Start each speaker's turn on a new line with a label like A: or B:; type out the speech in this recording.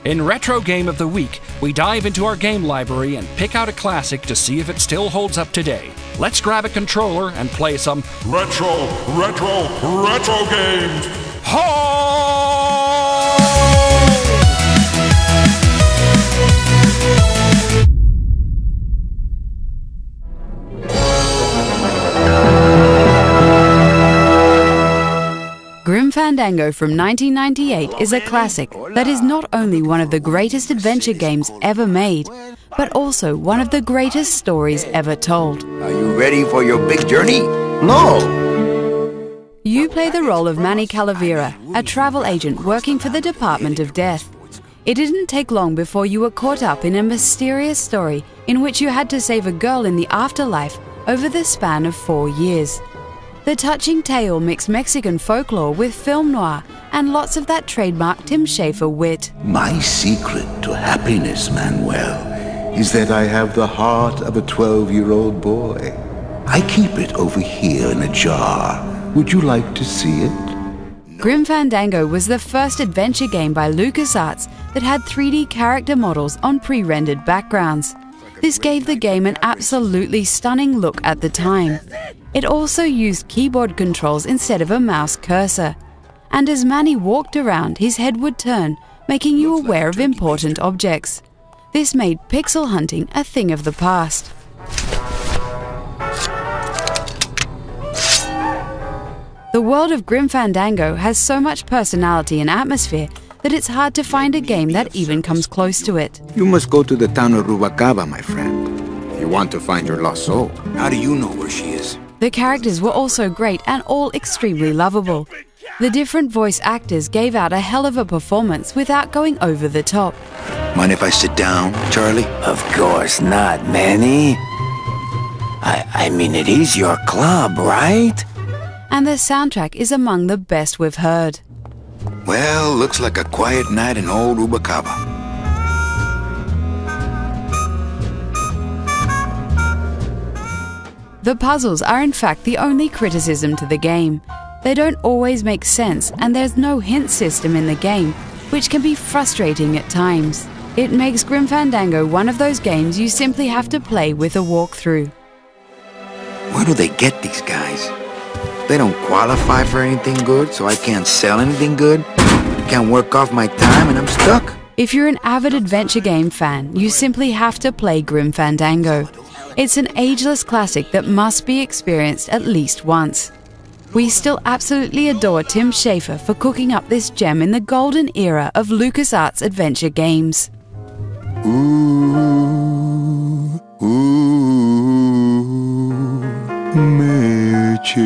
A: In Retro Game of the Week, we dive into our game library and pick out a classic to see if it still holds up today. Let's grab a controller and play some retro games.
B: Grim Fandango from 1998 is a classic that is not only one of the greatest adventure games ever made, but also one of the greatest stories ever told.
C: Are you ready for your big journey? No!
B: You play the role of Manny Calavera, a travel agent working for the Department of Death. It didn't take long before you were caught up in a mysterious story in which you had to save a girl in the afterlife over the span of 4 years. The touching tale mixed Mexican folklore with film noir and lots of that trademark Tim Schafer wit.
D: My secret to happiness, Manuel, is that I have the heart of a 12-year-old boy. I keep it over here in a jar. Would you like to see it?
B: Grim Fandango was the first adventure game by LucasArts that had 3D character models on pre-rendered backgrounds. This gave the game an absolutely stunning look at the time. It also used keyboard controls instead of a mouse cursor. And as Manny walked around, his head would turn, making you aware of important objects. This made pixel hunting a thing of the past. The world of Grim Fandango has so much personality and atmosphere that it's hard to find a game that even comes close to it.
C: You must go to the town of Rubalcaba, my friend, if you want to find your lost soul. How do you know where she is?
B: The characters were also great and all extremely lovable. The different voice actors gave out a hell of a performance without going over the top.
C: Mind if I sit down, Charlie?
E: Of course not, Manny. I mean, it is your club, right?
B: And the soundtrack is among the best we've heard.
C: Well, looks like a quiet night in old Rubalcaba.
B: The puzzles are in fact the only criticism to the game. They don't always make sense and there's no hint system in the game, which can be frustrating at times. It makes Grim Fandango one of those games you simply have to play with a walkthrough.
C: Where do they get these guys? They don't qualify for anything good, so I can't sell anything good. I can't work off my time and I'm stuck.
B: If you're an avid adventure game fan, you simply have to play Grim Fandango. It's an ageless classic that must be experienced at least once. We still absolutely adore Tim Schafer for cooking up this gem in the golden era of LucasArts adventure games.
D: Ooh, ooh, Meche.